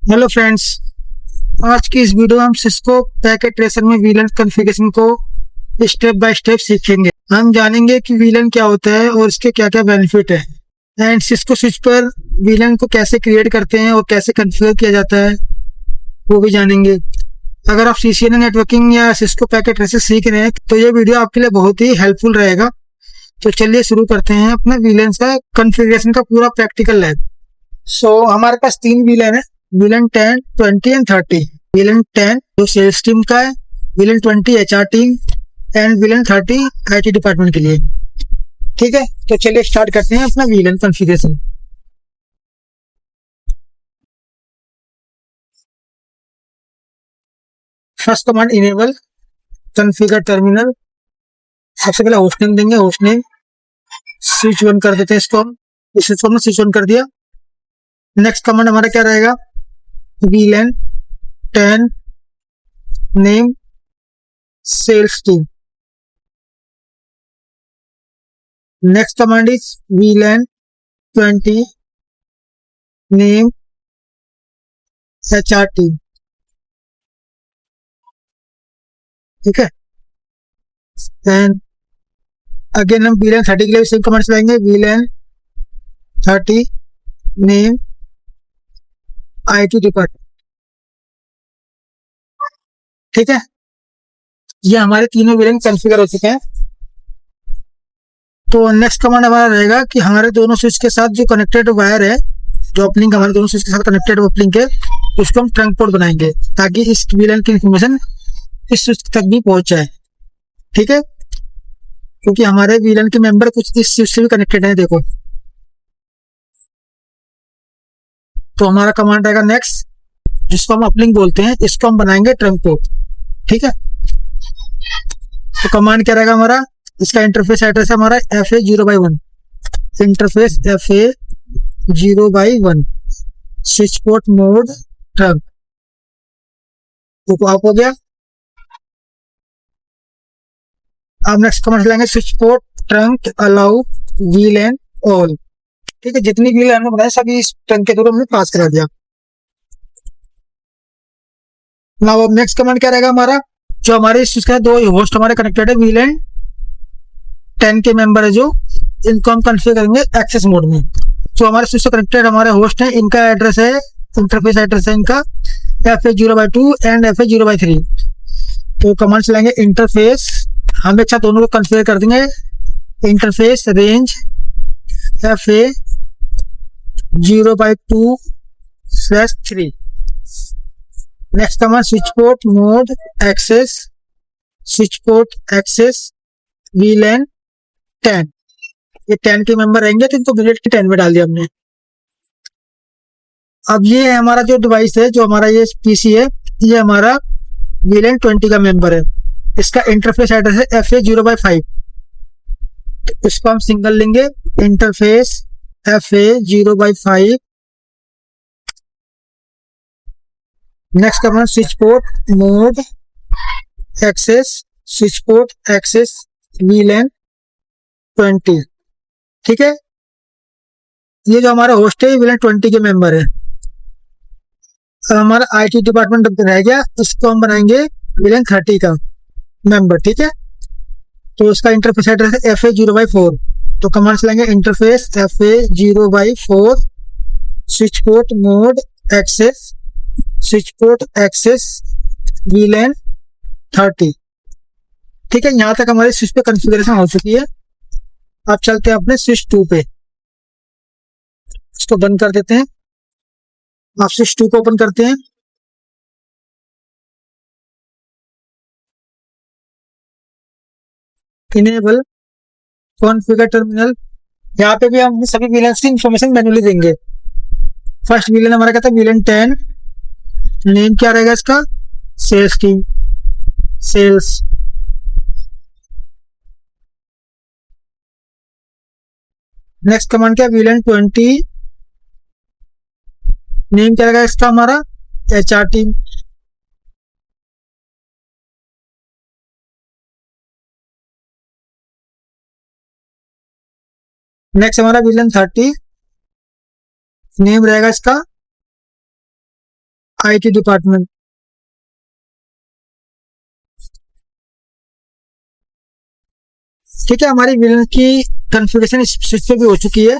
Hello friends. आज की इस वीडियो में हम सिस्को पैकेट ट्रेसर में वीलन कॉन्फ़िगरेशन को स्टेप बाय स्टेप सीखेंगे। हम जानेंगे कि वीलन क्या होता है और इसके क्या क्या बेनिफिट है, एंड सिस्को स्विच पर वीलन को कैसे क्रिएट करते हैं और कैसे कॉन्फ़िगर किया जाता है वो भी जानेंगे। अगर आप सीसीएनए नेटवर्किंग या सिस्को पैकेट ट्रेसर सीख रहे हैं तो ये वीडियो आपके लिए बहुत ही हेल्पफुल रहेगा। तो चलिए शुरू करते हैं अपने वीलन का कॉन्फ़िगरेशन का पूरा प्रैक्टिकल लैब। हमारे पास 3 वीलन है, वीलन 10, 20 एंड 30। वीलन 10 जो सेल्स टीम का है, VLAN 20 HR team and VLAN 30 IT department के लिए। ठीक है, तो चलिए स्टार्ट करते हैं अपना VLAN configuration. First command enable configure terminal. सबसे पहले होस्ट नेम देंगे, होस्ट नेम स्विच 1 कर देते हैं इसको हम। इस स्विच को स्विच 1 कर दिया। नेक्स्ट कमांड हमारा क्या रहेगा, VLAN 10 name sales team. Next command is VLAN 20 name HR team. ठीक है, एंड अगेन हम वीलन 30 के लिए सेम कमांड चलाएंगे, वीलन 30 नेम आईटी डिपार्टमेंट। ठीक है, ये हमारे तीनों वीलन कॉन्फ़िगर हो चुके हैं। तो नेक्स्ट कमांड हमारा रहेगा कि हमारे दोनों स्विच के साथ जो कनेक्टेड वायर है, जो अपलिंक हमारे दोनों स्विच के साथ कनेक्टेड अपलिंक है, उसको हम ट्रंक पोर्ट बनाएंगे ताकि इस वीलन की इंफॉर्मेशन इस स्विच तक भी पहुंच जाए। ठीक है, क्योंकि हमारे वीलन के मेंबर कुछ इस स्विच से भी कनेक्टेड है। देखो, तो हमारा कमांड रहेगा नेक्स्ट, जिसको हम अपलिंक बोलते हैं, इसको हम बनाएंगे ट्रंक पोर्ट। ठीक है, तो कमांड क्या रहेगा हमारा, इसका इंटरफेस एड्रेस है हमारा FA0/1, interface FA0/1 switch port mode trunk. तो आप हो गया। अब नेक्स्ट कमांड चलाएंगे switch port trunk allow VLAN all. ठीक है, जितनी वीलन हमने बनाए सभी इस ट्रंक के थ्रू हमने पास करा दिया। नाउ अब नेक्स्ट कमांड क्या रहेगा हमारा, जो हमारे स्विच के दो होस्ट हमारे कनेक्टेड है, वीलन 10 के मेंबर है, जो इनको हम कॉन्फ़िगर करेंगे एक्सेस मोड में। जो हमारे स्विच से कनेक्टेड हमारे होस्ट है, इनका एड्रेस है, इंटरफेस एड्रेस है इनका FA0/2 एंड FA0/3। तो कमांड चलाएंगे इंटरफेस, हम एक साथ दोनों को कॉन्फ़िगर कर देंगे, interface range FA0/2/3। Next command switch port mode access, switch port access VLAN 10। ये 10 के मेंबर रहेंगे तो इनको बिलेट के 10 में डाल दिया हमने। अब ये है हमारा जो डिवाइस है, जो हमारा ये पीसी है, ये हमारा वीलन 20 का मेंबर है। इसका इंटरफेस एड्रेस है FA0/5। तो इसको हम सिंगल लेंगे, interface FA0/5। Next command switch port mode access, switch port access VLAN 20। ठीक है, ये जो हमारा होस्ट है वीलन 20 के मेंबर है। अब हमारा आईटी डिपार्टमेंट रह गया, इसको हम बनाएंगे वीलन 30 का मेंबर। ठीक है, तो इसका इंटरफेस एड्रेस है FA0/4। तो कमांड चलाएंगे interface FA0/4 switch port mode access, switch port access VLAN 30। ठीक है, यहां तक हमारी स्विच पे कॉन्फ़िगरेशन हो चुकी है। अब चलते हैं अपने स्विच 2 पे, इसको बंद कर देते हैं। आप स्विच 2 को ओपन करते हैं। इनेबल कॉन्फ़िगर टर्मिनल, यहाँ पे भी हम सभी वीलन की इंफॉर्मेशन मैन्युअली देंगे। फर्स्ट वीलन हमारा क्या था, वीलन 10 नेम क्या रहेगा इसका, sales team, sales. Next command क्या, वीलन 20 नेम क्या रहेगा इसका हमारा, एचआर टीम। नेक्स्ट हमारा वीलन 30 नेम रहेगा इसका आईटी डिपार्टमेंट। ठीक है, हमारी विलन की कॉन्फ़िगरेशन इस स्विच पे भी हो चुकी है।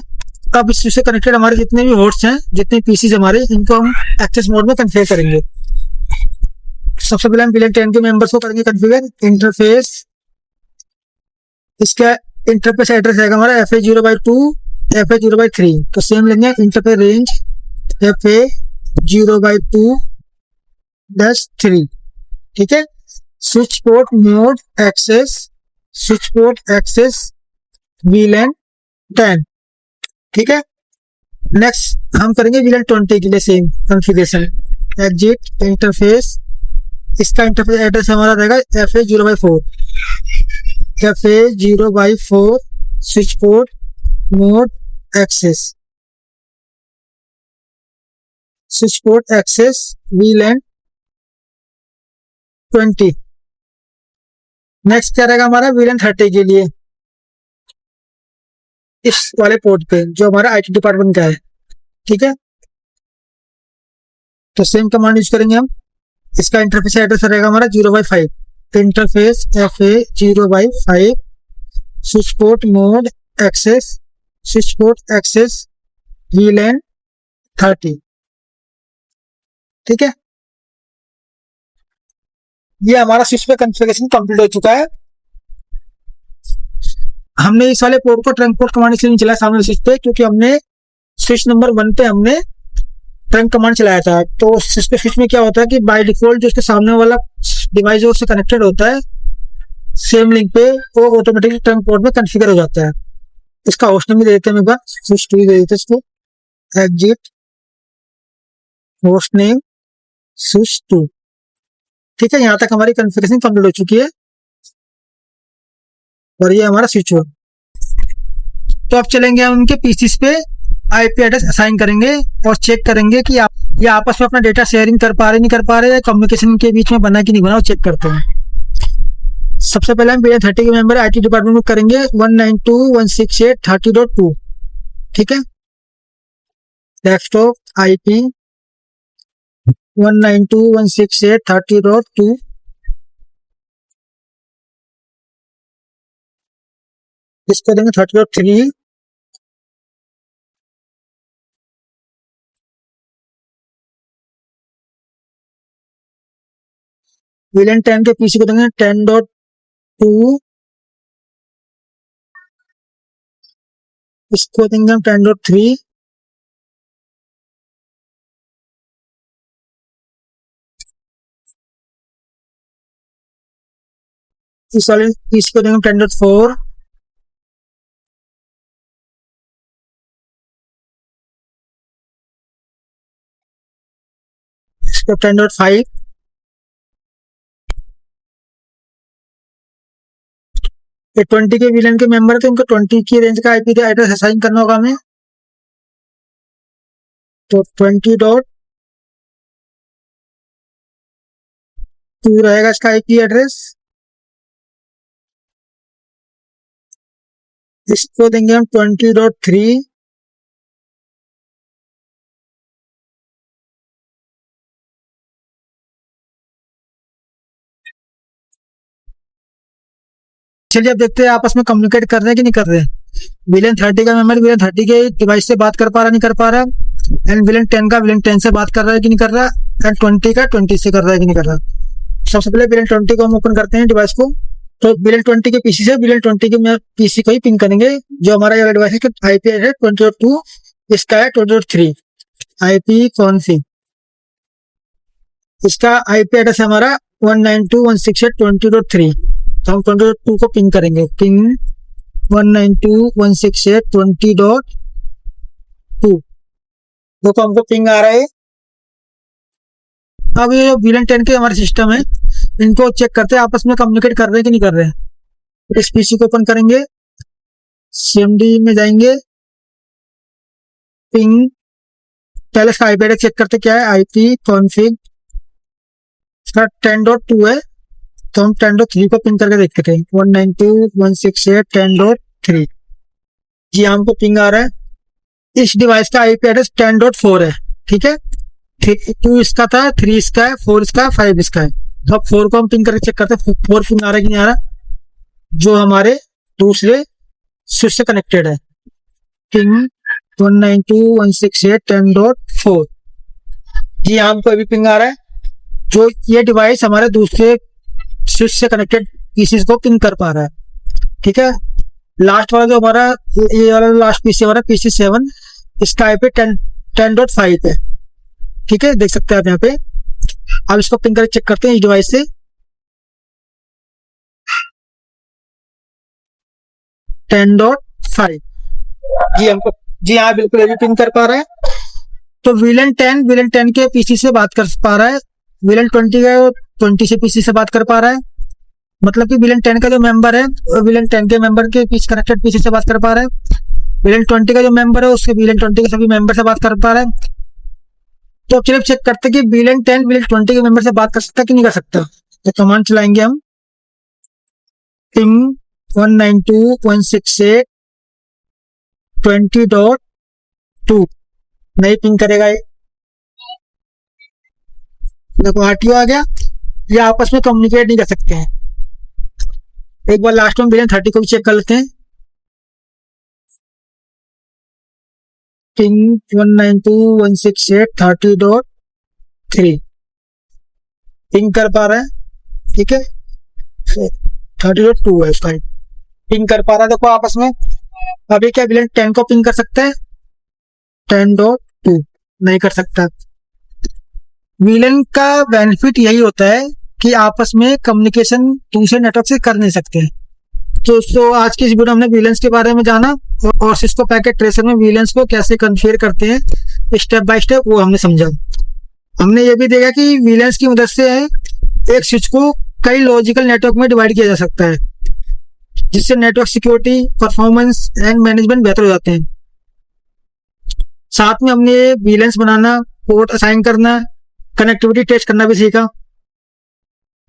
अब इस स्विच से कनेक्टेड हमारे जितने भी होस्ट्स हैं, जितने पीसीज हमारे, इनको हम एक्सेस मोड में कॉन्फ़िगर करेंगे। सबसे पहले हम विलन 10 के मेंबर्स को करेंगे कॉन्फ़िगर। इंटरफेस, इसका इंटरफेस एड्रेस रहेगा हमारा FA0/2 FA0/3। तो सेम लेंगे इंटरफेस रेंज FA0/2-3। ठीक है। Switch port mode access, switch port access VLAN 10। ठीक है। नेक्स्ट हम करेंगे VLAN 20 के लिए सेम कॉन्फ़िगरेशन। एग्जिट इंटरफेस, इसका इंटरफेस एड्रेस हमारा रहेगा FA0/4 FA0/4 switch port mode access, switch port access VLAN 20। Next क्या रहेगा हमारा VLAN 30 के लिए, इस वाले पोर्ट पे जो हमारा आईटी डिपार्टमेंट का है। ठीक है। तो सेम कमांड यूज करेंगे हम। इसका इंटरफेस एड्रेस रहेगा हमारा 0/5 interface FA0/5 switch port mode access, switch port access VLAN 30। ठीक है। ये हमारा स्विच पे कॉन्फ़िगरेशन कंप्लीट हो चुका है। हमने इस वाले पोर्ट को ट्रंक पोर्ट कमांड इसलिए नहीं चलाया सामने स्विच पे, क्योंकि हमने स्विच नंबर 1 पे हमने ट्रंक कमांड चलाया था। तो इसके स्विच में क्या होता है कि बाय डिफॉल्ट जो उसके सामने वाला डिवाइस जो उससे कनेक्टेड होता है सेम लिंक पे, वो ऑटोमेटिकली ट्रंक पोर्ट में कॉन्फ़िगर हो जाता है। इसका होस्ट नेम भी दे देते हैं एक बार, स्विच 2 दे देते हैं इसको। Exit host name switch 2। ठीक है। यहाँ तक हमारी कॉन्फ़िगरेशन कंप्लीट हो चुकी है और ये हमारा स्विच हो। तो अब चलेंगे हम उनके पीसीस पे आईपी एड्रेस असाइन करेंगे और चेक करेंगे कि ये आपस में अपना डेटा शेयरिंग कर पा रहे नहीं कर पा रहे, कम्युनिकेशन के बीच में बना कि नहीं बना, वो चेक करते हैं। सबसे पहले हम VLAN 30 के मेंबर आईटी डिपार्टमेंट में करेंगे 192.168.30.2। ठीक है। Desktop IP 192.168.30.2। इसको देंगे 30.3। VLAN 10 के पीसी को देंगे 10.2। इसको देंगे हम 10.3। इस वाले पीसी को देंगे 10.4। इसको 10.5। ये 20 के VLAN के मेंबर है तो उनको 20 की रेंज का आईपी एड्रेस असाइन करना होगा हमें। तो 20.2 रहेगा इसका आईपी एड्रेस। इसको देंगे हम 20.3। चलिए अब देखते हैं आपस में कम्युनिकेट कर रहे हैं कि नहीं कर रहे हैं। VLAN 30 का मेंबर VLAN 30 के डिवाइस से बात कर पा रहा नहीं कर पा रहा, एंड VLAN 10 का VLAN 10 से बात कर रहा है कि नहीं कर रहा, एंड 20 का 20 से कर रहा है कि नहीं कर रहा। सबसे पहले VLAN 20 को हम ओपन करते हैं डिवाइस को। तो VLAN 20 के पीसी से VLAN 20 के पीसी को ही पिंग करेंगे। जो हमारा ये डिवाइस है आईपी है 20.2, इसका है 20.3 आईपी कॉन्फिग। इसका आईपी एड्रेस हमारा 192.168.20.3। तो हम 20.2 को पिंग करेंगे। पिंग 192.168.20.2। देखो हमको पिंग आ रहा है। अब ये जो VLAN 10 के हमारे सिस्टम है, इनको चेक करते हैं आपस में कम्युनिकेट कर रहे हैं कि नहीं कर रहे हैं। इस पीसी को ओपन करेंगे, CMD में जाएंगे, पिंग, पहले इसका आईपी एड्रेस चेक करते क्या है। आईपी कॉन्फिग इसका 10.2 है, तो हम 10.3 को पिंग करके देखते थे। 192.168.10.3। जी हमको पिंग आ रहा है। इस डिवाइस का आईपी एड्रेस 10.4 है। ठीक है। 2 इसका था, 3 इसका है, 4 इसका है, 5 इसका है। तो अब 4 को हम पिंग करके चेक करते हैं 4 पिंग आ रहा है कि नहीं आ रहा, जो हमारे दूसरे स्विच से कनेक्टेड है। पिंग 192.168.10.4। जी हाँ, हमको अभी पिंग आ रहा है। जो ये डिवाइस हमारे दूसरे स्विच से कनेक्टेड पीसीस को पिंग कर पा रहा है। ठीक है, लास्ट वाला जो हमारा ये वाला लास्ट पीसी हमारा PC 7, इसका IP 10.5 है। ठीक है, देख सकते हैं आप यहाँ पे। अब इसको पिंग करके चेक करते हैं इस डिवाइस से। 10.5। जी हाँ, बिल्कुल अभी पिंग कर पा रहा है। तो VLAN 10 के पीसी से बात कर पा रहा है। VLAN 20 का 20 से पीसी से बात कर पा रहा है। मतलब कि VLAN 10 का जो मेंबर है VLAN 10 के मेंबर के पीछे कनेक्टेड पीसी से बात कर पा रहा है। VLAN 20 का जो मेंबर है उसके VLAN 20 के सभी मेंबर से बात कर पा रहा है। तो अब चलिए चेक करते हैं कि VLAN 10 VLAN 20 के मेंबर से बात कर सकता है कि नहीं कर सकता। तो कमांड चलाएंगे हम, पिंग 192.168.20.2। नहीं पिंग करेगा ये। देखो RTO आ गया। ये आपस में कम्युनिकेट नहीं कर सकते हैं। एक बार लास्ट में VLAN 30 को भी चेक कर लेते हैं। पिंग 192.168.30.3 पिंग कर पा रहा है। ठीक है, 30.2 है उसका, पिंग कर पा रहा है। देखो आपस में। अभी क्या VLAN 10 को पिंग कर सकता है? 10.2 नहीं कर सकता। VLAN का बेनिफिट यही होता है कि आपस में कम्युनिकेशन दूसरे नेटवर्क से कर नहीं सकते। तो आज की इस वीडियो हमने VLANs के बारे में जाना और सिस्को पैकेट ट्रेसर में VLANs को कैसे कॉन्फ़िगर करते हैं स्टेप बाय स्टेप, वो हमने समझा। हमने ये भी देखा कि VLANs की मदद से एक स्विच को कई लॉजिकल नेटवर्क में डिवाइड किया जा सकता है, जिससे network security, performance and management बेहतर हो जाते हैं। साथ में हमने VLANs बनाना, पोर्ट असाइन करना, कनेक्टिविटी टेस्ट करना भी सीखा।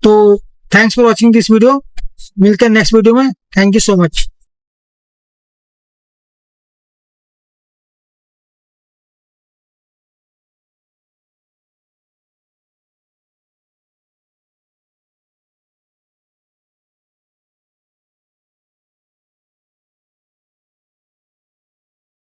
तो thanks for watching this video. मिलते हैं नेक्स्ट वीडियो में। Thank you so much.